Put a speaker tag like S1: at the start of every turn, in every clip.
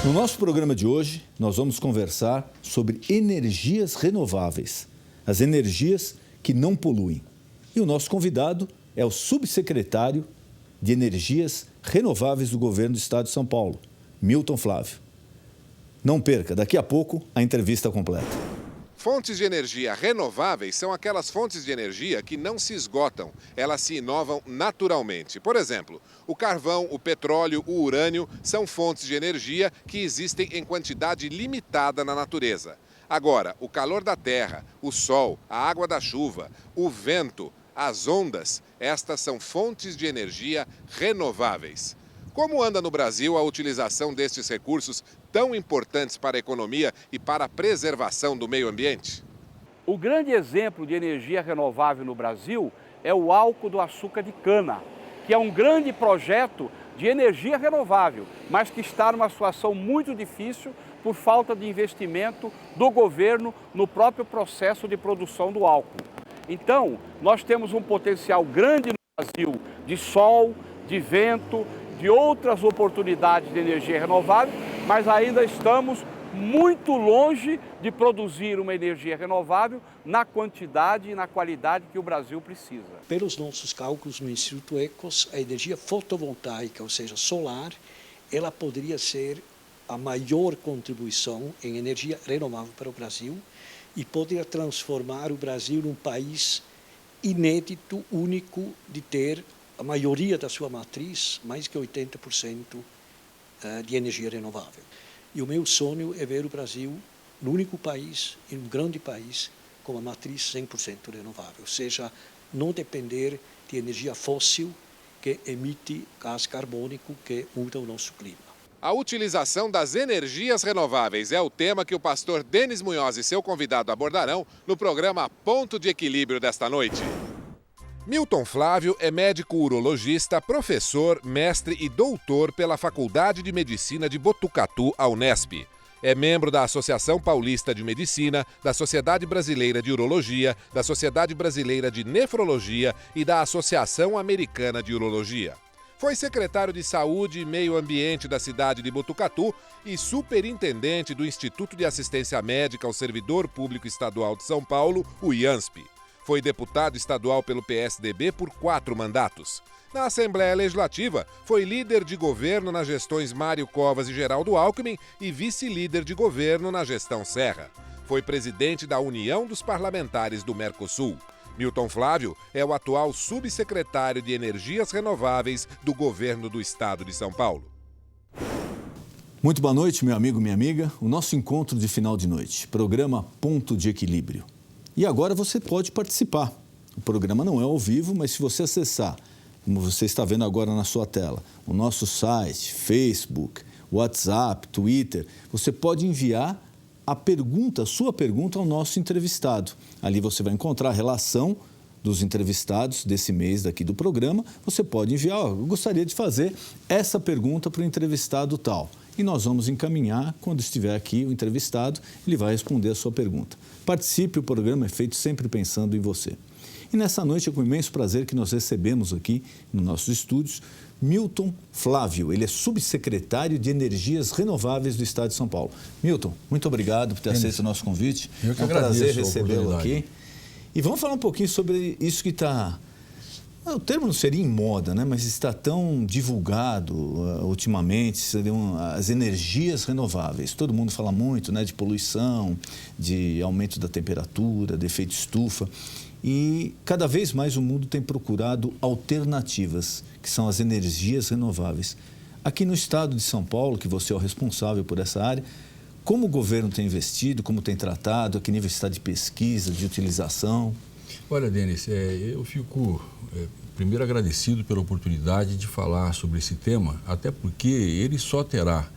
S1: No nosso programa de hoje, nós vamos conversar sobre energias renováveis, as energias que não poluem. E o nosso convidado é o subsecretário de Energias Renováveis do Governo do Estado de São Paulo, Milton Flávio. Não perca, daqui a pouco, a entrevista completa.
S2: Fontes de energia renováveis são aquelas fontes de energia que não se esgotam, elas se inovam naturalmente. Por exemplo, o carvão, o petróleo, o urânio são fontes de energia que existem em quantidade limitada na natureza. Agora, o calor da terra, o sol, a água da chuva, o vento, as ondas, estas são fontes de energia renováveis. Como anda no Brasil a utilização destes recursos tão importantes para a economia e para a preservação do meio ambiente?
S3: O grande exemplo de energia renovável no Brasil é o álcool do açúcar de cana, que é um grande projeto de energia renovável, mas que está numa situação muito difícil por falta de investimento do governo no próprio processo de produção do álcool. Então, nós temos um potencial grande no Brasil de sol, de vento, de outras oportunidades de energia renovável, mas ainda estamos muito longe de produzir uma energia renovável na quantidade e na qualidade que o Brasil precisa.
S4: Pelos nossos cálculos no Instituto Ecos, a energia fotovoltaica, ou seja, solar, ela poderia ser a maior contribuição em energia renovável para o Brasil e poderia transformar o Brasil num país inédito, único, de ter a maioria da sua matriz, mais que 80% de energia renovável. E o meu sonho é ver o Brasil no único país, em um grande país, com a matriz 100% renovável, ou seja, não depender de energia fóssil que emite gás carbônico que muda o nosso clima.
S2: A utilização das energias renováveis é o tema que o pastor Denis Munhoz e seu convidado abordarão no programa Ponto de Equilíbrio desta noite. Milton Flávio é médico urologista, professor, mestre e doutor pela Faculdade de Medicina de Botucatu, a Unesp. É membro da Associação Paulista de Medicina, da Sociedade Brasileira de Urologia, da Sociedade Brasileira de Nefrologia e da Associação Americana de Urologia. Foi secretário de Saúde e Meio Ambiente da cidade de Botucatu e superintendente do Instituto de Assistência Médica ao Servidor Público Estadual de São Paulo, o IANSP. Foi deputado estadual pelo PSDB por 4 mandatos. Na Assembleia Legislativa, foi líder de governo nas gestões Mário Covas e Geraldo Alckmin e vice-líder de governo na gestão Serra. Foi presidente da União dos Parlamentares do Mercosul. Milton Flávio é o atual subsecretário de Energias Renováveis do governo do estado de São Paulo.
S1: Muito boa noite, meu amigo, minha amiga. O nosso encontro de final de noite, programa Ponto de Equilíbrio. E agora você pode participar. O programa não é ao vivo, mas se você acessar, como você está vendo agora na sua tela, o nosso site, Facebook, WhatsApp, Twitter, você pode enviar a sua pergunta ao nosso entrevistado. Ali você vai encontrar a relação dos entrevistados desse mês daqui do programa. Você pode enviar, eu gostaria de fazer essa pergunta para o entrevistado tal. E nós vamos encaminhar, quando estiver aqui o entrevistado, ele vai responder a sua pergunta. Participe, o programa é feito sempre pensando em você. E nessa noite é com imenso prazer que nós recebemos aqui, nos nossos estúdios, Milton Flávio. Ele é subsecretário de Energias Renováveis do Estado de São Paulo. Milton, muito obrigado por ter aceito o nosso convite.
S5: Eu que
S1: é um prazer
S5: agradeço
S1: recebê-lo aqui. E vamos falar um pouquinho sobre isso que está... O termo não seria em moda, né? Mas está tão divulgado ultimamente, seriam as energias renováveis. Todo mundo fala muito, né, de poluição, de aumento da temperatura, de efeito estufa. E cada vez mais o mundo tem procurado alternativas, que são as energias renováveis. Aqui no estado de São Paulo, que você é o responsável por essa área, como o governo tem investido, como tem tratado, a que nível está de pesquisa, de utilização?
S5: Olha, Denis, eu fico primeiro agradecido pela oportunidade de falar sobre esse tema, até porque ele só terá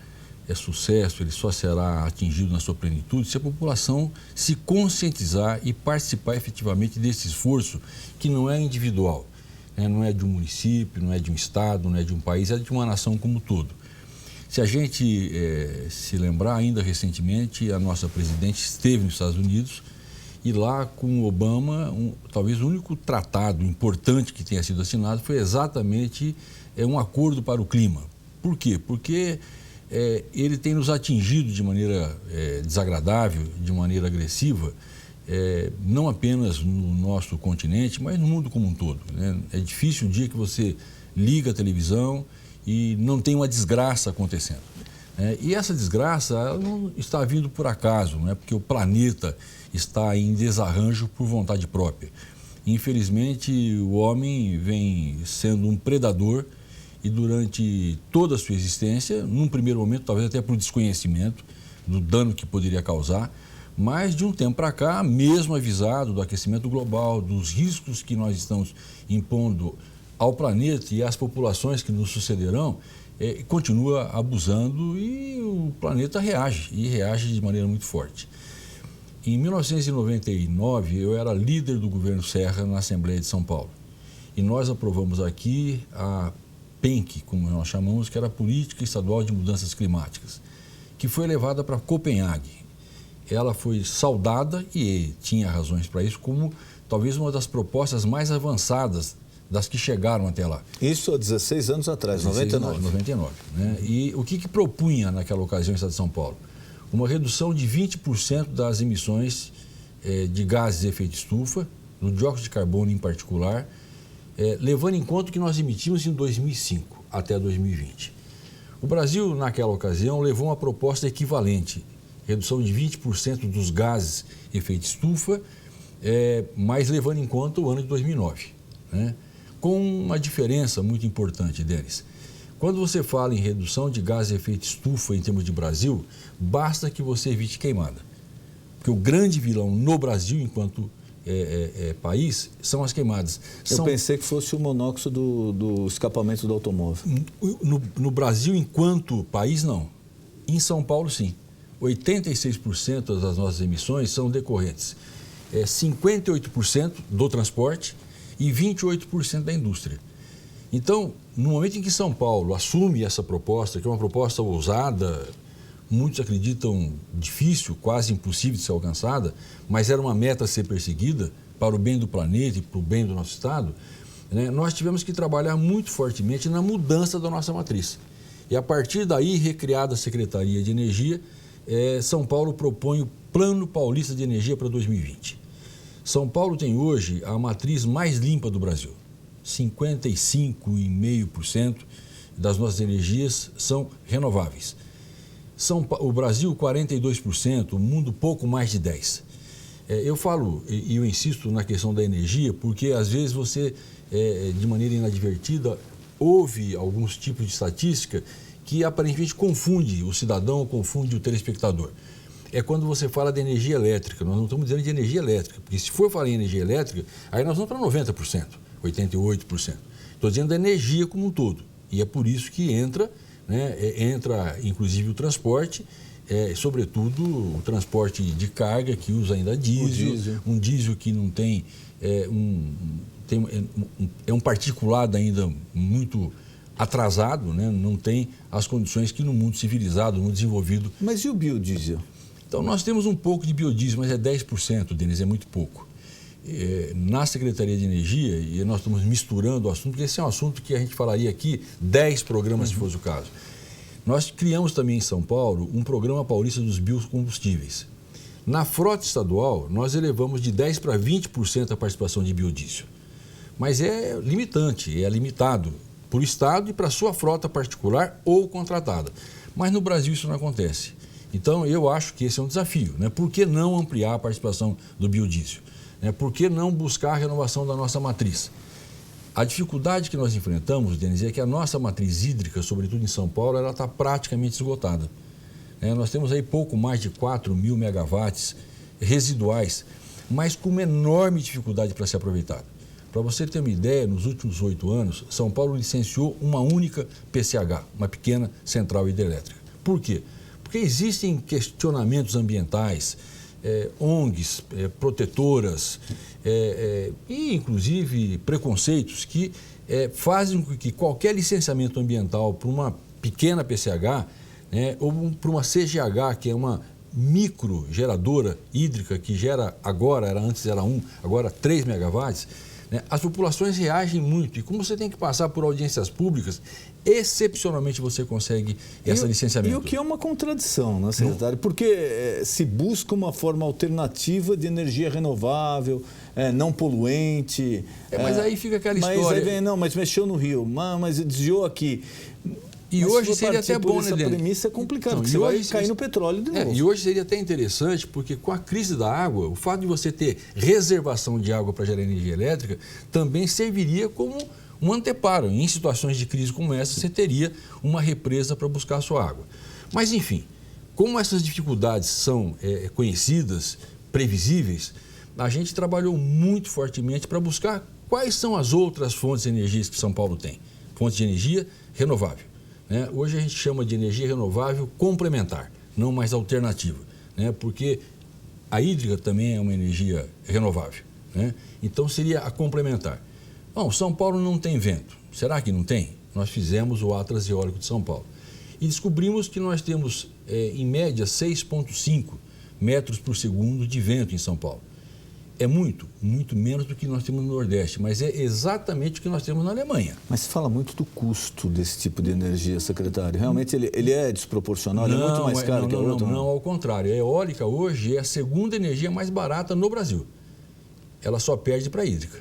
S5: sucesso, ele só será atingido na sua plenitude se a população se conscientizar e participar efetivamente desse esforço que não é individual, né? Não é de um município, não é de um estado, não é de um país, é de uma nação como um todo. Se a gente se lembrar, ainda recentemente, a nossa presidente esteve nos Estados Unidos e lá com o Obama, talvez o único tratado importante que tenha sido assinado foi exatamente um acordo para o clima. Por quê? Porque ele tem nos atingido de maneira desagradável, de maneira agressiva, não apenas no nosso continente, mas no mundo como um todo, né? É difícil o dia que você liga a televisão e não tem uma desgraça acontecendo. E essa desgraça ela não está vindo por acaso, não é porque o planeta está em desarranjo por vontade própria. Infelizmente, o homem vem sendo um predador e durante toda a sua existência, num primeiro momento, talvez até por desconhecimento do dano que poderia causar, mas de um tempo para cá, mesmo avisado do aquecimento global, dos riscos que nós estamos impondo ao planeta e às populações que nos sucederão, continua abusando e o planeta reage, e reage de maneira muito forte. Em 1999, eu era líder do governo Serra na Assembleia de São Paulo. E nós aprovamos aqui a PENC, como nós chamamos, que era a Política Estadual de Mudanças Climáticas, que foi levada para Copenhague. Ela foi saudada, e tinha razões para isso, como talvez uma das propostas mais avançadas das que chegaram até lá.
S1: Isso há 16 anos atrás, 99.
S5: 99, né? E o que propunha naquela ocasião o Estado de São Paulo? Uma redução de 20% das emissões de gases de efeito estufa, do dióxido de carbono em particular, levando em conta o que nós emitimos em 2005 até 2020. O Brasil, naquela ocasião, levou uma proposta equivalente, redução de 20% dos gases de efeito estufa, mas levando em conta o ano de 2009, né? Com uma diferença muito importante, Denis. Quando você fala em redução de gases de efeito estufa em termos de Brasil, basta que você evite queimada. Porque o grande vilão no Brasil, enquanto país, são as queimadas.
S1: Eu pensei que fosse o monóxido do escapamento do automóvel.
S5: No Brasil, enquanto país, não. Em São Paulo, sim. 86% das nossas emissões são decorrentes. 58% do transporte e 28% da indústria. Então, no momento em que São Paulo assume essa proposta, que é uma proposta ousada, muitos acreditam difícil, quase impossível de ser alcançada, mas era uma meta a ser perseguida para o bem do planeta e para o bem do nosso Estado, né? Nós tivemos que trabalhar muito fortemente na mudança da nossa matriz. E a partir daí, recriada a Secretaria de Energia, São Paulo propõe o Plano Paulista de Energia para 2020. São Paulo tem hoje a matriz mais limpa do Brasil. 55,5% das nossas energias são renováveis. O Brasil, 42%, o mundo, pouco mais de 10%. Eu falo e eu insisto na questão da energia porque, às vezes, você, de maneira inadvertida, ouve alguns tipos de estatística que aparentemente confunde o cidadão, confunde o telespectador. É quando você fala de energia elétrica. Nós não estamos dizendo de energia elétrica, porque se for falar em energia elétrica, aí nós vamos para 90%, 88%. Estou dizendo da energia como um todo. E é por isso que entra inclusive o transporte, sobretudo o transporte de carga, que usa ainda diesel. Um diesel que não tem, um particulado ainda muito atrasado, né? Não tem as condições que no mundo civilizado, no mundo desenvolvido.
S1: Mas e o biodiesel?
S5: Então, nós temos um pouco de biodiesel, mas é 10%, Denis, é muito pouco. Na Secretaria de Energia, e nós estamos misturando o assunto, porque esse é um assunto que a gente falaria aqui 10 programas, se fosse o caso. Nós criamos também em São Paulo um programa paulista dos biocombustíveis. Na frota estadual, nós elevamos de 10% para 20% a participação de biodiesel. Mas é limitante, é limitado para o Estado e para a sua frota particular ou contratada. Mas no Brasil isso não acontece. Então, eu acho que esse é um desafio, né? Por que não ampliar a participação do biodiesel? Por que não buscar a renovação da nossa matriz? A dificuldade que nós enfrentamos, Denis, é que a nossa matriz hídrica, sobretudo em São Paulo, ela está praticamente esgotada. Nós temos aí pouco mais de 4.000 megawatts residuais, mas com uma enorme dificuldade para ser aproveitado. Para você ter uma ideia, nos últimos 8 anos, São Paulo licenciou uma única PCH, uma pequena central hidrelétrica. Por quê? Porque existem questionamentos ambientais, ONGs, protetoras e, inclusive, preconceitos que fazem com que qualquer licenciamento ambiental para uma pequena PCH, ou para uma CGH, que é uma microgeradora hídrica que gera agora, antes era 1, agora 3 megawatts, né? As populações reagem muito e como você tem que passar por audiências públicas, excepcionalmente você consegue esse licenciamento.
S1: E o que é uma contradição, né, secretário? Porque se busca uma forma alternativa de energia renovável, não poluente.
S5: Mas aí fica aquela história.
S1: Mas aí vem, mas mexeu no rio, mas desviou aqui.
S5: E
S1: mas
S5: hoje seria até bom, né,
S1: Essa
S5: Denis?
S1: premissa é complicado,
S5: Então,
S1: porque você vai cair no petróleo de novo.
S5: E hoje seria até interessante, porque com a crise da água, o fato de você ter reservação de água para gerar energia elétrica também serviria como um anteparo. Em situações de crise como essa, você teria uma represa para buscar a sua água. Mas, enfim, como essas dificuldades são conhecidas, previsíveis, a gente trabalhou muito fortemente para buscar quais são as outras fontes de energia que São Paulo tem. Fontes de energia renovável. Né? Hoje a gente chama de energia renovável complementar, não mais alternativa, né? Porque a hídrica também é uma energia renovável, né? Então seria a complementar. Bom, São Paulo não tem vento. Será que não tem? Nós fizemos o Atlas Eólico de São Paulo e descobrimos que nós temos, em média, 6,5 metros por segundo de vento em São Paulo. É muito menos do que nós temos no Nordeste, mas é exatamente o que nós temos na Alemanha.
S1: Mas se fala muito do custo desse tipo de energia, secretário. Realmente ele é desproporcional, ele é muito mais caro que a outra?
S5: Não, ao contrário. A eólica hoje é a segunda energia mais barata no Brasil. Ela só perde para a hídrica.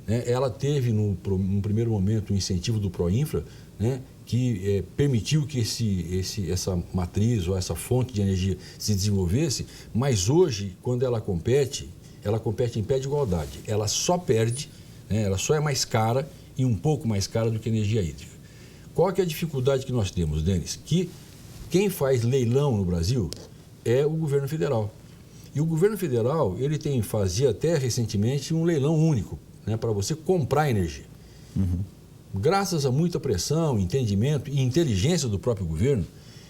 S5: Né? Ela teve, num primeiro momento, um incentivo do Proinfra, né, que permitiu que essa matriz ou essa fonte de energia se desenvolvesse, mas hoje, quando ela compete em pé de igualdade. Ela só perde, né, ela só é mais cara e um pouco mais cara do que a energia hídrica. Qual que é a dificuldade que nós temos, Denis? Que quem faz leilão no Brasil é o governo federal. E o governo federal, fazia até recentemente um leilão único, né, para você comprar energia. Uhum. Graças a muita pressão, entendimento e inteligência do próprio governo,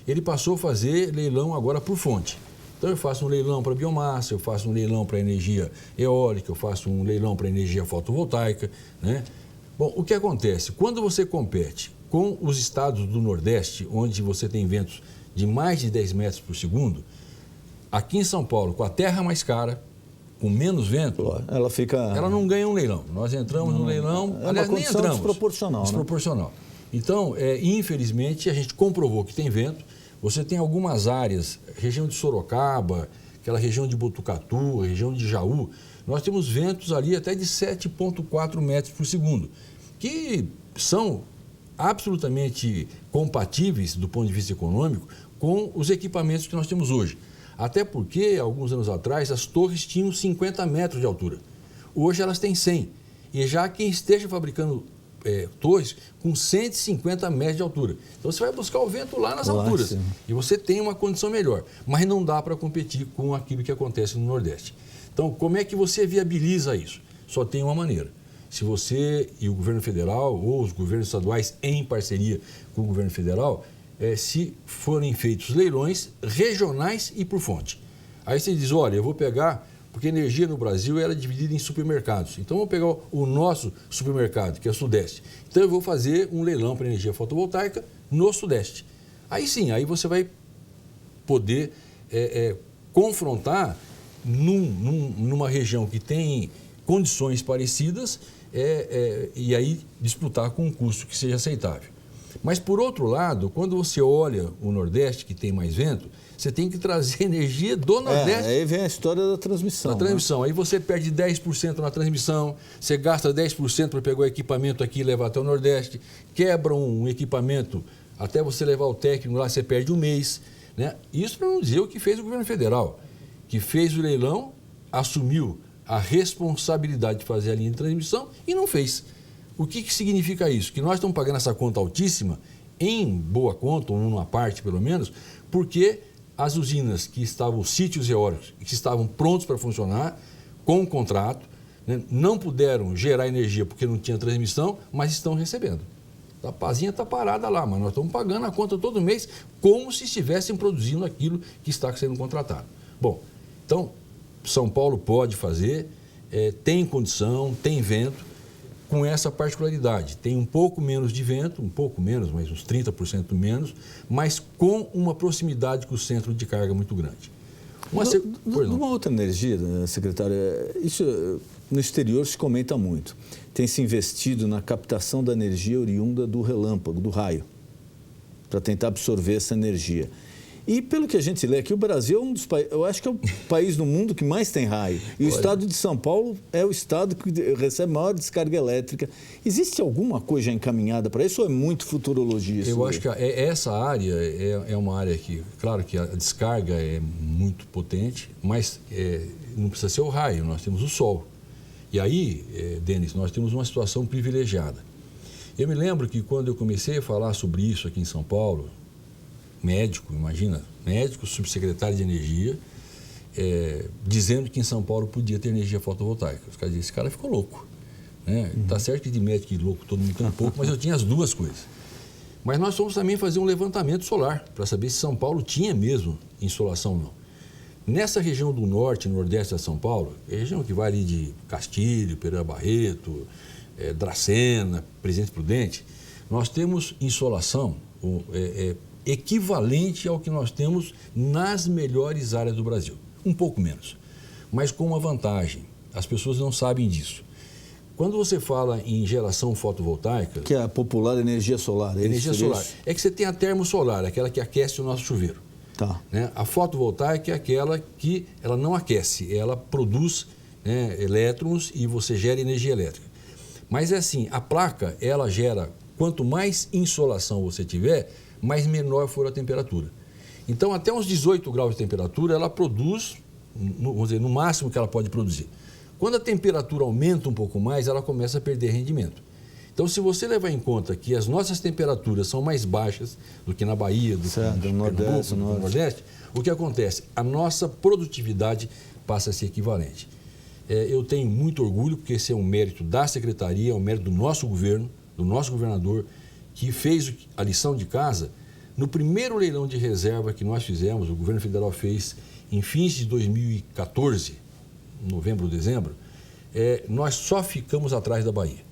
S5: ele passou a fazer leilão agora por fonte. Então eu faço um leilão para biomassa, eu faço um leilão para energia eólica, eu faço um leilão para energia fotovoltaica, né? Bom, o que acontece? Quando você compete com os estados do Nordeste, onde você tem ventos de mais de 10 metros por segundo, aqui em São Paulo, com a terra mais cara, com menos vento, ela não ganha um leilão. Nós entramos no leilão, aliás, nem entramos.
S1: Desproporcional.
S5: Né? Então, infelizmente, a gente comprovou que tem vento. Você tem algumas áreas, região de Sorocaba, aquela região de Botucatu, região de Jaú, nós temos ventos ali até de 7,4 metros por segundo, que são absolutamente compatíveis do ponto de vista econômico com os equipamentos que nós temos hoje. Até porque, alguns anos atrás, as torres tinham 50 metros de altura. Hoje elas têm 100. E já quem esteja fabricando torres com 150 metros de altura. Então você vai buscar o vento lá nas alturas. Sim. E você tem uma condição melhor. Mas não dá para competir com aquilo que acontece no Nordeste. Então, como é que você viabiliza isso? Só tem uma maneira. Se você e o governo federal, ou os governos estaduais em parceria com o governo federal, se forem feitos leilões regionais e por fonte. Aí você diz, olha, eu vou pegar, porque a energia no Brasil era dividida em supermercados. Então, eu vou pegar o nosso supermercado, que é o Sudeste. Então, eu vou fazer um leilão para energia fotovoltaica no Sudeste. Aí sim, aí você vai poder confrontar numa região que tem condições parecidas e aí disputar com um custo que seja aceitável. Mas, por outro lado, quando você olha o Nordeste, que tem mais vento, você tem que trazer energia do Nordeste.
S1: Aí vem a história da transmissão.
S5: Né? Aí você perde 10% na transmissão, você gasta 10% para pegar o equipamento aqui e levar até o Nordeste, quebra um equipamento, até você levar o técnico lá, você perde um mês. Né? Isso para não dizer o que fez o governo federal, que fez o leilão, assumiu a responsabilidade de fazer a linha de transmissão e não fez. O que significa isso? Que nós estamos pagando essa conta altíssima, em boa conta, ou numa parte pelo menos, porque as usinas que estavam, os sítios eólicos, que estavam prontos para funcionar, com o contrato, né, não puderam gerar energia porque não tinha transmissão, mas estão recebendo. A pazinha está parada lá, mas nós estamos pagando a conta todo mês como se estivessem produzindo aquilo que está sendo contratado. Bom, então, São Paulo pode fazer, tem condição, tem vento, com essa particularidade. Tem um pouco menos de vento, um pouco menos, mas uns 30% menos, mas com uma proximidade com o centro de carga muito grande.
S1: Uma outra energia, secretário, isso no exterior se comenta muito. Tem se investido na captação da energia oriunda do relâmpago, do raio, para tentar absorver essa energia. E pelo que a gente lê aqui, o Brasil é um dos países, eu acho que é o país no mundo que mais tem raio. E o estado de São Paulo é o estado que recebe maior descarga elétrica. Existe alguma coisa encaminhada para isso ou é muito futurologia?
S5: Eu acho que essa área é uma área que, claro que a descarga é muito potente, mas não precisa ser o raio, nós temos o sol. E aí, Denis, nós temos uma situação privilegiada. Eu me lembro que quando eu comecei a falar sobre isso aqui em São Paulo, médico, subsecretário de energia, dizendo que em São Paulo podia ter energia fotovoltaica. Os caras diziam, esse cara ficou louco. Né? Tá certo que de médico e louco todo mundo tem um pouco, mas eu tinha as duas coisas. Mas nós fomos também fazer um levantamento solar, para saber se São Paulo tinha mesmo insolação ou não. Nessa região do norte e nordeste de São Paulo, é a região que vai ali de Castilho, Pereira Barreto, Dracena, Presidente Prudente, nós temos insolação equivalente ao que nós temos nas melhores áreas do Brasil. Um pouco menos, mas com uma vantagem. As pessoas não sabem disso. Quando você fala em geração fotovoltaica...
S1: Que é a popular energia solar.
S5: Energia solar. É que você tem a termosolar, aquela que aquece o nosso chuveiro.
S1: Tá.
S5: Né? A fotovoltaica é aquela que ela não aquece, ela produz elétrons e você gera energia elétrica. Mas é assim, a placa, ela gera, quanto mais insolação você tiver, mais menor for a temperatura. Então, até uns 18 graus de temperatura, ela produz, vamos dizer, no máximo que ela pode produzir. Quando a temperatura aumenta um pouco mais, ela começa a perder rendimento. Então, se você levar em conta que as nossas temperaturas são mais baixas do que na Bahia, do que no Nordeste, o que acontece? A nossa produtividade passa a ser equivalente. Eu tenho muito orgulho, porque esse é um mérito da Secretaria, é um mérito do nosso governo, do nosso governador, que fez a lição de casa. No primeiro leilão de reserva que nós fizemos, o governo federal fez em fins de 2014, novembro ou dezembro, nós só ficamos atrás da Bahia.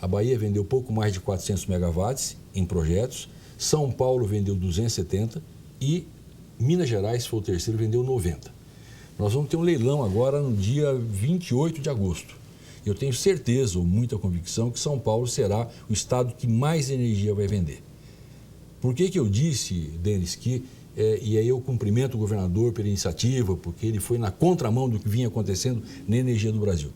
S5: A Bahia vendeu pouco mais de 400 megawatts em projetos, São Paulo vendeu 270 e Minas Gerais, foi o terceiro, vendeu 90. Nós vamos ter um leilão agora no dia 28 de agosto. Eu tenho certeza, ou muita convicção, que São Paulo será o estado que mais energia vai vender. Por que eu disse, Denis, que, e aí eu cumprimento o governador pela iniciativa, porque ele foi na contramão do que vinha acontecendo na energia do Brasil.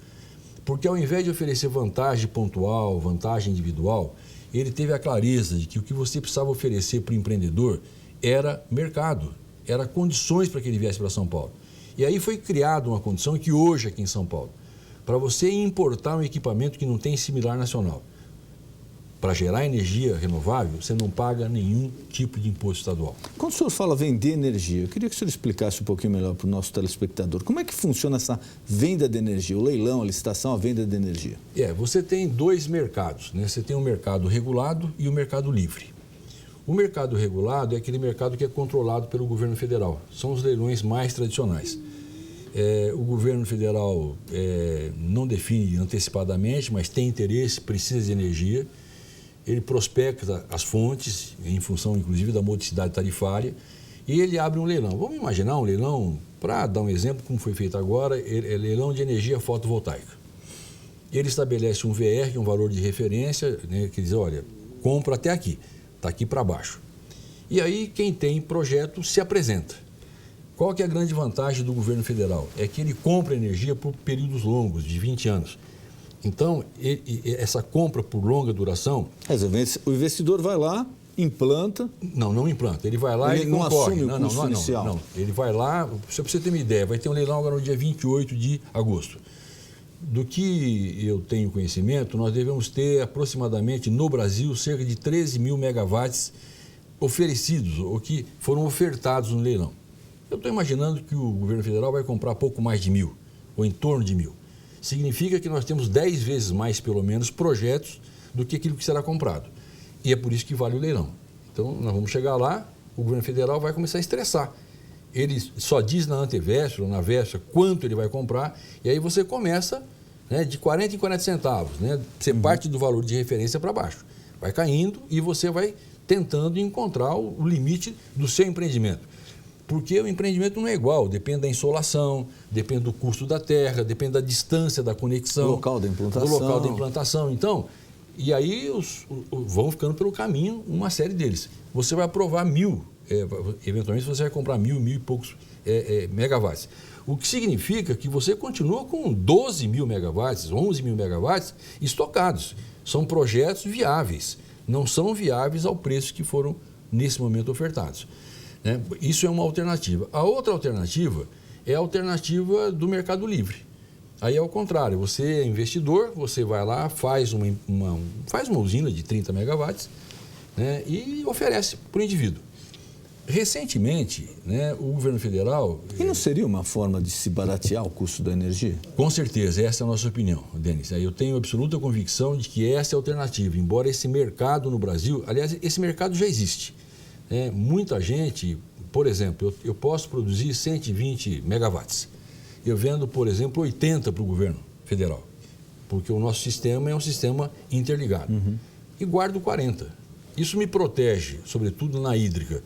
S5: Porque ao invés de oferecer vantagem pontual, vantagem individual, ele teve a clareza de que o que você precisava oferecer para o empreendedor era mercado, era condições para que ele viesse para São Paulo. E aí foi criada uma condição que hoje aqui em São Paulo, para você importar um equipamento que não tem similar nacional, para gerar energia renovável, você não paga nenhum tipo de imposto estadual.
S1: Quando o senhor fala vender energia, eu queria que o senhor explicasse um pouquinho melhor para o nosso telespectador. Como é que funciona essa venda de energia, o leilão, a licitação, a venda de energia?
S5: Você tem dois mercados, né? Você tem o mercado regulado e o mercado livre. O mercado regulado é aquele mercado que é controlado pelo governo federal. São os leilões mais tradicionais. O governo federal não define antecipadamente, mas tem interesse, precisa de energia. Ele prospecta as fontes, em função, inclusive, da modicidade tarifária, e ele abre um leilão. Vamos imaginar um leilão, para dar um exemplo, como foi feito agora, é leilão de energia fotovoltaica. Ele estabelece um VR, que é um valor de referência, né, que diz, olha, compra até aqui, está aqui para baixo. E aí, quem tem projeto se apresenta. Qual que é a grande vantagem do governo federal? É que ele compra energia por períodos longos, de 20 anos. Então, essa compra por longa duração...
S1: O investidor vai lá, implanta...
S5: Não implanta. Ele vai lá e
S1: não
S5: concorre.
S1: Assume o custo inicial.
S5: Não. Ele vai lá, só para você ter uma ideia, vai ter um leilão agora no dia 28 de agosto. Do que eu tenho conhecimento, nós devemos ter aproximadamente, no Brasil, cerca de 13 mil megawatts oferecidos, ou que foram ofertados no leilão. Eu estou imaginando que o governo federal vai comprar pouco mais de 1.000, ou em torno de 1.000. Significa que nós temos 10 vezes mais, pelo menos, projetos do que aquilo que será comprado. E é por isso que vale o leilão. Então, nós vamos chegar lá, o governo federal vai começar a estressar. Ele só diz na antevéspera ou na véspera quanto ele vai comprar, e aí você começa, né, de 40 em 40 centavos. Né? Você parte do valor de referência para baixo. Vai caindo e você vai tentando encontrar o limite do seu empreendimento. Porque o empreendimento não é igual, depende da insolação, depende do custo da terra, depende da distância da conexão.
S1: Do local da implantação.
S5: Então, e aí vão ficando pelo caminho uma série deles. Você vai aprovar 1.000, eventualmente você vai comprar 1.000 e poucos megawatts. O que significa que você continua com 12.000 megawatts, 11.000 megawatts estocados. São projetos viáveis, não são viáveis ao preço que foram nesse momento ofertados. Né? Isso é uma alternativa. A outra alternativa é a alternativa do Mercado Livre. Aí é o contrário, você é investidor, você vai lá, faz uma usina de 30 megawatts, né, e oferece para o indivíduo. Recentemente, né, o governo federal...
S1: E não seria uma forma de se baratear o custo da energia?
S5: Com certeza, essa é a nossa opinião, Denis. Eu tenho absoluta convicção de que essa é a alternativa, embora esse mercado no Brasil... Aliás, esse mercado já existe. Muita gente, por exemplo, eu posso produzir 120 megawatts. Eu vendo, por exemplo, 80 para o governo federal, porque o nosso sistema é um sistema interligado. E guardo 40. Isso me protege, sobretudo na hídrica,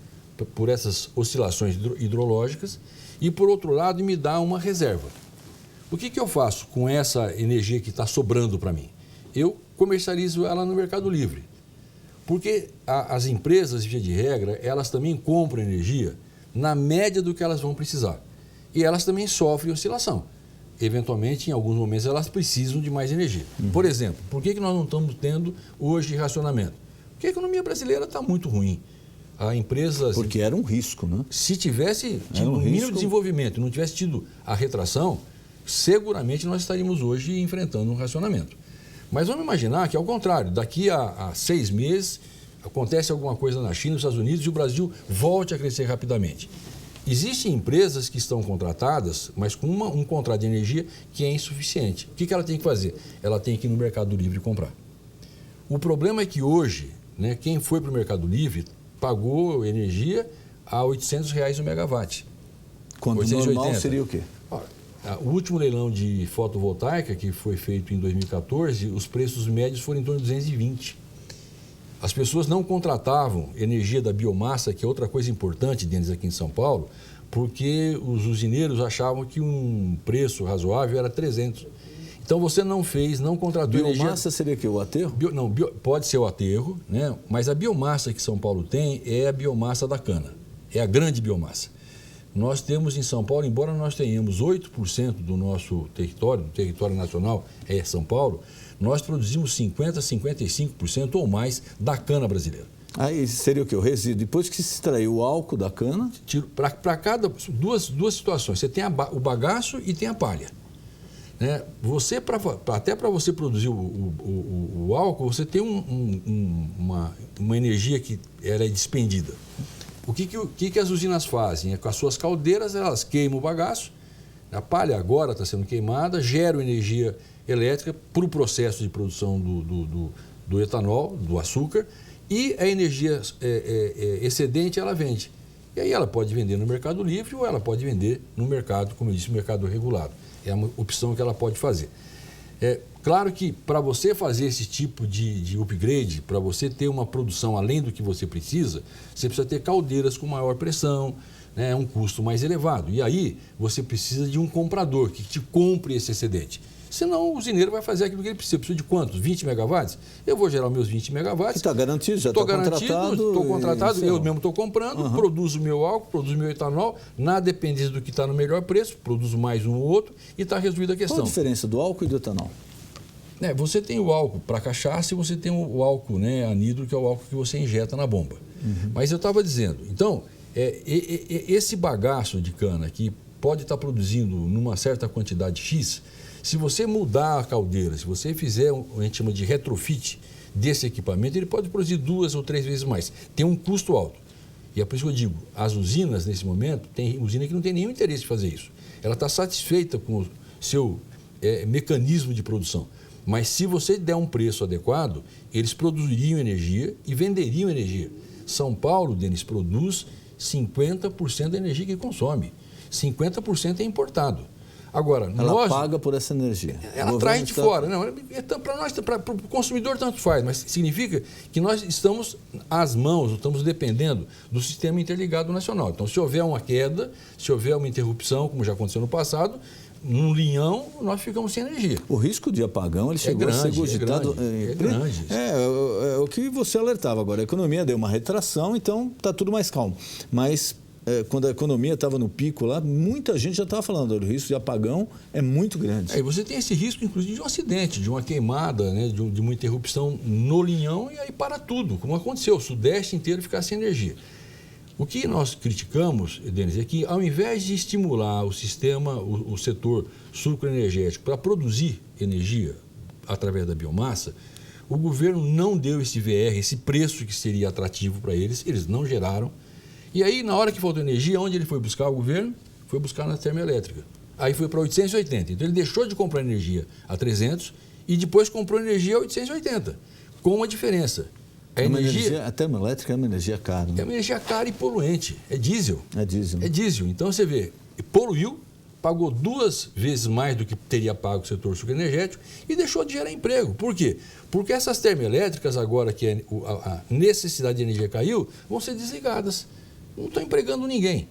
S5: por essas oscilações hidrológicas e, por outro lado, me dá uma reserva. O que eu faço com essa energia que está sobrando para mim? Eu comercializo ela no Mercado Livre. Porque as empresas, via de regra, elas também compram energia na média do que elas vão precisar. E elas também sofrem oscilação. Eventualmente, em alguns momentos, elas precisam de mais energia. Por exemplo, por que nós não estamos tendo hoje racionamento? Porque a economia brasileira está muito ruim. A empresa...
S1: Porque era um risco, né?
S5: Se tivesse tido um mínimo de desenvolvimento e não tivesse tido a retração, seguramente nós estaríamos hoje enfrentando um racionamento. Mas vamos imaginar que, ao contrário, daqui a 6 meses acontece alguma coisa na China, nos Estados Unidos e o Brasil volte a crescer rapidamente. Existem empresas que estão contratadas, mas com um contrato de energia que é insuficiente. O que ela tem que fazer? Ela tem que ir no Mercado Livre comprar. O problema é que hoje, né, quem foi para o Mercado Livre pagou energia a R$ 800 o megawatt.
S1: Quando 880. Normal seria o quê?
S5: O último leilão de fotovoltaica, que foi feito em 2014, os preços médios foram em torno de 220. As pessoas não contratavam energia da biomassa, que é outra coisa importante, Denis, aqui em São Paulo, porque os usineiros achavam que um preço razoável era 300. Então você não contratou
S1: biomassa
S5: energia...
S1: Biomassa seria o quê? O aterro?
S5: Pode ser o aterro, né? Mas a biomassa que São Paulo tem é a biomassa da cana, é a grande biomassa. Nós temos em São Paulo, embora nós tenhamos 8% do nosso território, do território nacional é São Paulo, nós produzimos 50%, 55% ou mais da cana brasileira.
S1: Aí seria o quê? O resíduo. Depois que se extraiu o álcool da cana...
S5: Para cada... Duas situações. Você tem o bagaço e tem a palha. Né? Você, até para você produzir o álcool, você tem uma energia que ela é despendida. O que as usinas fazem? Com as suas caldeiras, elas queimam o bagaço, a palha agora está sendo queimada, geram energia elétrica para o processo de produção do etanol, do açúcar, e a energia excedente ela vende. E aí ela pode vender no Mercado Livre ou ela pode vender no mercado, como eu disse, no mercado regulado. É uma opção que ela pode fazer. Claro que para você fazer esse tipo de upgrade, para você ter uma produção além do que você precisa ter caldeiras com maior pressão, né, um custo mais elevado. E aí você precisa de um comprador que te compre esse excedente. Senão o usineiro vai fazer aquilo que ele precisa. Eu preciso de quantos? 20 megawatts? Eu vou gerar os meus 20 megawatts.
S1: Está garantido, já está contratado.
S5: Estou contratado, eu mesmo estou comprando, produzo o meu álcool, produzo o meu etanol, na dependência do que está no melhor preço, produzo mais um ou outro e está resolvida a questão.
S1: Qual a diferença do álcool e do etanol?
S5: Você tem o álcool para cachaça e você tem o álcool, né, anidro, que é o álcool que você injeta na bomba. Mas eu estava dizendo, então, esse bagaço de cana que pode estar produzindo numa certa quantidade X, se você mudar a caldeira, se você fizer o que a gente chama de retrofit desse equipamento, ele pode produzir 2 ou 3 vezes mais. Tem um custo alto. E é por isso que eu digo, as usinas, nesse momento, tem usina que não tem nenhum interesse de fazer isso. Ela está satisfeita com o seu mecanismo de produção. Mas se você der um preço adequado, eles produziriam energia e venderiam energia. São Paulo, Denis, produz 50% da energia que consome. 50% é importado. Agora,
S1: ela paga por essa energia.
S5: Ela traz de fora. Não, para nós, para o consumidor, tanto faz, mas significa que nós estamos às mãos, estamos dependendo do sistema interligado nacional. Então, se houver uma queda, se houver uma interrupção, como já aconteceu no passado, num linhão, nós ficamos sem energia.
S1: O risco de apagão, ele chegou a ser cogitado.
S5: É grande.
S1: É o que você alertava agora. A economia deu uma retração, então está tudo mais calmo. Mas quando a economia estava no pico lá, muita gente já estava falando, o risco de apagão é muito grande.
S5: E você tem esse risco, inclusive, de um acidente, de uma queimada, né, de uma interrupção no linhão, e aí para tudo, como aconteceu, o Sudeste inteiro ficar sem energia. O que nós criticamos, Denis, é que ao invés de estimular o sistema, o setor sucroenergético para produzir energia através da biomassa, o governo não deu esse VR, esse preço que seria atrativo para eles não geraram. E aí, na hora que faltou energia, onde ele foi buscar o governo? Foi buscar na termoelétrica. Aí foi para 880. Então, ele deixou de comprar energia a 300 e depois comprou energia a 880, com uma diferença.
S1: A termoelétrica é uma energia cara. Né?
S5: É uma energia cara e poluente. É diesel.
S1: É diesel.
S5: É diesel. Então, você vê, poluiu, pagou 2 vezes mais do que teria pago o setor sucroenergético e deixou de gerar emprego. Por quê? Porque essas termoelétricas, agora que a necessidade de energia caiu, vão ser desligadas. Não estão empregando ninguém.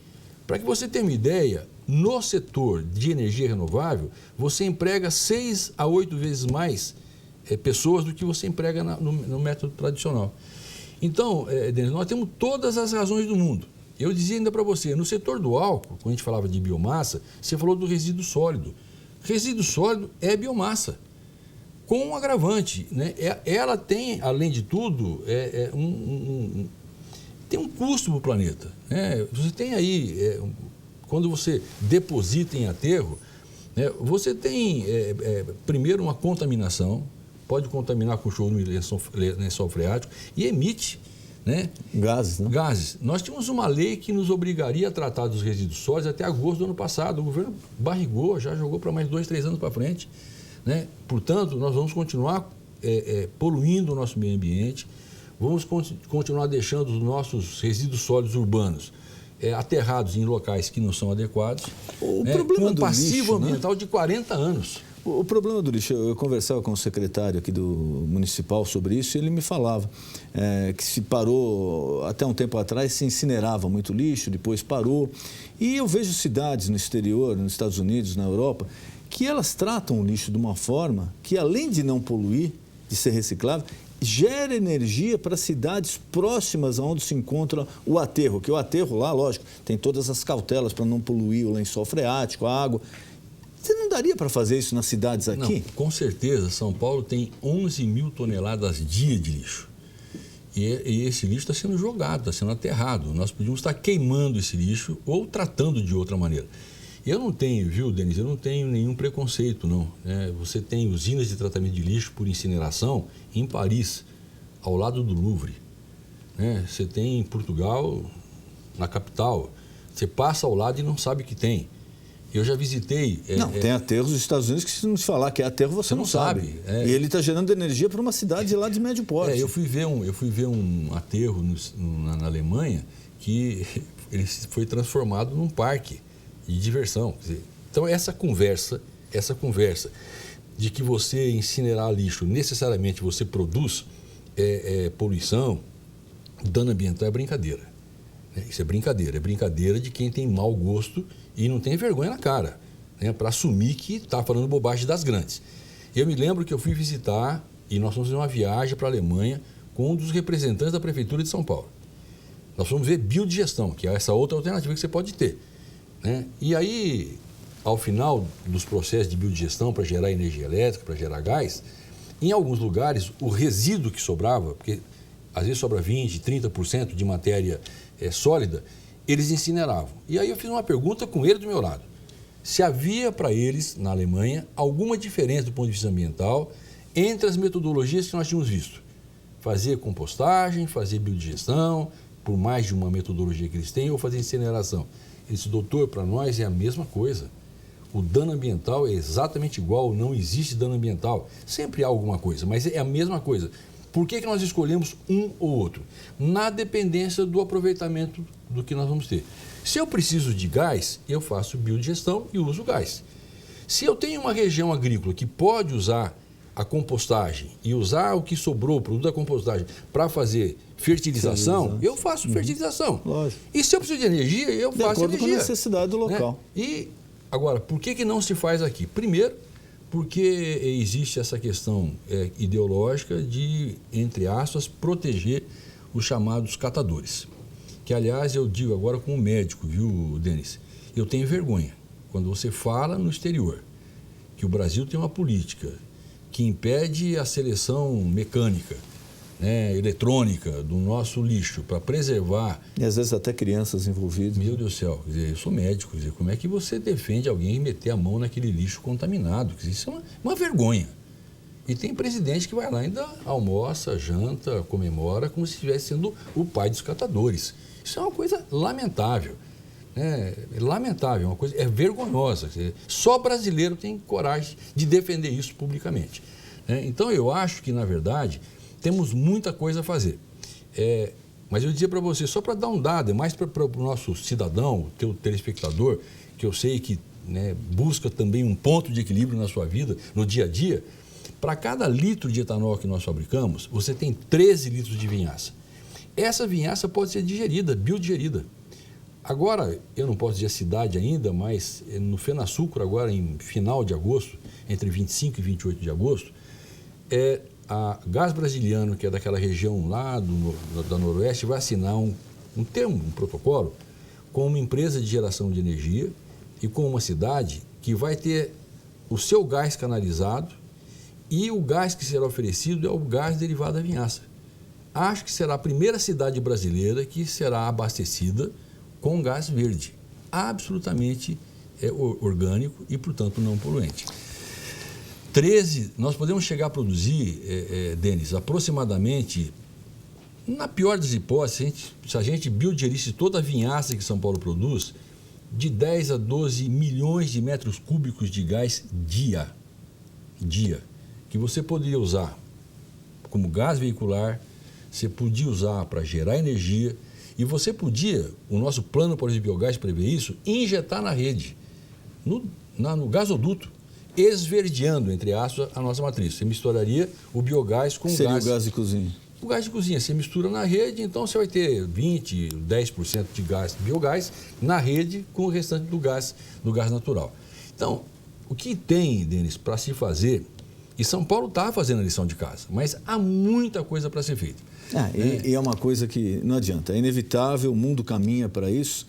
S5: Para que você tenha uma ideia, no setor de energia renovável, você emprega 6 a 8 vezes mais pessoas do que você emprega no método tradicional. Então, Denis, nós temos todas as razões do mundo. Eu dizia ainda para você, no setor do álcool, quando a gente falava de biomassa, você falou do resíduo sólido. Resíduo sólido é biomassa, com um agravante. Né? Ela tem, além de tudo, tem um custo para o planeta. Né? Você tem aí, quando você deposita em aterro, né, você tem, primeiro, uma contaminação, pode contaminar com choro e lençol freático, e emite, né,
S1: gases. Né?
S5: Gases. Nós tínhamos uma lei que nos obrigaria a tratar dos resíduos sólidos até agosto do ano passado. O governo barrigou, já jogou para mais 2, 3 anos para frente. Né? Portanto, nós vamos continuar poluindo o nosso meio ambiente, vamos continuar deixando os nossos resíduos sólidos urbanos aterrados em locais que não são adequados,
S1: o problema com um
S5: passivo
S1: lixo,
S5: ambiental, né, de 40 anos.
S1: O problema do lixo, eu conversava com o secretário aqui do municipal sobre isso e ele me falava que se parou, até um tempo atrás, se incinerava muito lixo, depois parou. E eu vejo cidades no exterior, nos Estados Unidos, na Europa, que elas tratam o lixo de uma forma que, além de não poluir, de ser reciclável, gera energia para cidades próximas onde se encontra o aterro, que o aterro lá, lógico, tem todas as cautelas para não poluir o lençol freático, a água. Você não daria para fazer isso nas cidades aqui?
S5: Não, com certeza. São Paulo tem 11 mil toneladas dia de lixo. E esse lixo está sendo jogado, está sendo aterrado. Nós podíamos estar queimando esse lixo ou tratando de outra maneira. Eu não tenho, viu, Denis, eu não tenho nenhum preconceito, não. Você tem usinas de tratamento de lixo por incineração em Paris, ao lado do Louvre. Você tem em Portugal, na capital. Você passa ao lado e não sabe que tem. Eu já visitei...
S1: tem aterros dos Estados Unidos que, se não te falar que é aterro, você não sabe. E ele está gerando energia para uma cidade lá de médio porte.
S5: Eu fui ver um aterro na Alemanha que ele foi transformado num parque de diversão. Quer dizer, então, essa conversa de que você incinerar lixo, necessariamente você produz poluição, dano ambiental, é brincadeira. Isso é brincadeira de quem tem mau gosto e não tem vergonha na cara, para assumir que está falando bobagem das grandes. Eu me lembro que eu fui visitar, e nós fomos fazer uma viagem para a Alemanha com um dos representantes da Prefeitura de São Paulo. Nós fomos ver biodigestão, que é essa outra alternativa que você pode ter. E aí, ao final dos processos de biodigestão para gerar energia elétrica, para gerar gás, em alguns lugares, o resíduo que sobrava, porque às vezes sobra 20%, 30% de matéria sólida, eles incineravam. E aí eu fiz uma pergunta com ele do meu lado. Se havia para eles, na Alemanha, alguma diferença do ponto de vista ambiental entre as metodologias que nós tínhamos visto. Fazer compostagem, fazer biodigestão, por mais de uma metodologia que eles têm, ou fazer incineração. Ele disse, doutor, para nós é a mesma coisa. O dano ambiental é exatamente igual, não existe dano ambiental. Sempre há alguma coisa, mas é a mesma coisa. Por que nós escolhemos um ou outro? Na dependência do aproveitamento do que nós vamos ter. Se eu preciso de gás, eu faço biodigestão e uso gás. Se eu tenho uma região agrícola que pode usar a compostagem e usar o que sobrou, o produto da compostagem, para fazer fertilização, eu faço fertilização.
S1: Lógico.
S5: E se eu preciso de energia, eu faço energia.
S1: De acordo com a necessidade do local.
S5: Né? E, agora, por que não se faz aqui? Primeiro, porque existe essa questão ideológica de, entre aspas, proteger os chamados catadores. Que, aliás, eu digo agora como médico, viu, Denis? Eu tenho vergonha quando você fala no exterior que o Brasil tem uma política que impede a seleção mecânica, né, eletrônica do nosso lixo para preservar...
S1: E às vezes até crianças envolvidas.
S5: Meu Deus do céu, quer dizer, eu sou médico, quer dizer, como é que você defende alguém meter a mão naquele lixo contaminado? Quer dizer, isso é uma vergonha. E tem presidente que vai lá e ainda almoça, janta, comemora como se estivesse sendo o pai dos catadores. Isso é uma coisa lamentável. É lamentável, uma coisa vergonhosa. Só brasileiro tem coragem de defender isso publicamente. Então, eu acho que, na verdade, temos muita coisa a fazer. Mas eu dizia para você, só para dar um dado, é mais para o nosso cidadão, o teu telespectador, que eu sei que busca também um ponto de equilíbrio na sua vida, no dia a dia, para cada litro de etanol que nós fabricamos, você tem 13 litros de vinhaça. Essa vinhaça pode ser digerida, biodigerida. Agora, eu não posso dizer a cidade ainda, mas no FenaSucro, agora em final de agosto, entre 25 e 28 de agosto, a Gás Brasiliano, que é daquela região lá da Noroeste, vai assinar um protocolo com uma empresa de geração de energia e com uma cidade que vai ter o seu gás canalizado e o gás que será oferecido é o gás derivado da vinhaça. Acho que será a primeira cidade brasileira que será abastecida com gás verde, absolutamente orgânico e, portanto, não poluente. 13, nós podemos chegar a produzir, Denis, aproximadamente, na pior das hipóteses, se a gente biodigerisse toda a vinhaça que São Paulo produz, de 10 a 12 milhões de metros cúbicos de gás dia, que você poderia usar como gás veicular, você podia usar para gerar energia, e você podia, o nosso plano para os biogás prevê isso, injetar na rede, no gasoduto, esverdeando, entre aspas, a nossa matriz. Você misturaria o biogás com o gás.
S1: Seria o gás de cozinha?
S5: O gás de cozinha, você mistura na rede, então você vai ter 20%, 10% de gás, biogás na rede com o restante do gás natural. Então, o que tem, Denis, para se fazer, e São Paulo está fazendo a lição de casa, mas há muita coisa para ser feita.
S1: E é uma coisa que não adianta, é inevitável, o mundo caminha para isso.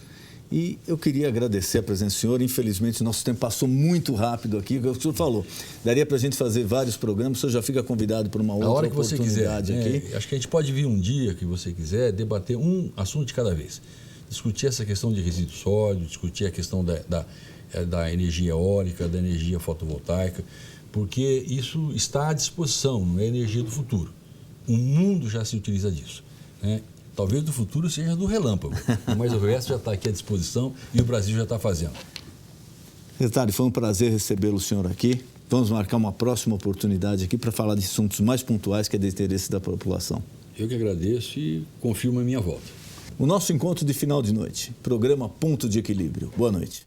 S1: E eu queria agradecer a presença do senhor. Infelizmente, nosso tempo passou muito rápido aqui, o senhor falou. Daria para a gente fazer vários programas, o senhor já fica convidado para uma outra
S5: hora que você quiser,
S1: aqui.
S5: Acho que a gente pode vir um dia que você quiser debater um assunto de cada vez. Discutir essa questão de resíduo sólido, discutir a questão da energia eólica, da energia fotovoltaica, porque isso está à disposição, não é energia do futuro. O mundo já se utiliza disso, né? Talvez do futuro seja do relâmpago, mas o resto já está aqui à disposição e o Brasil já está fazendo.
S1: Secretário, foi um prazer recebê-lo, senhor, aqui. Vamos marcar uma próxima oportunidade aqui para falar de assuntos mais pontuais que é de interesse da população.
S5: Eu que agradeço e confirmo a minha volta.
S1: O nosso encontro de final de noite, programa Ponto de Equilíbrio. Boa noite.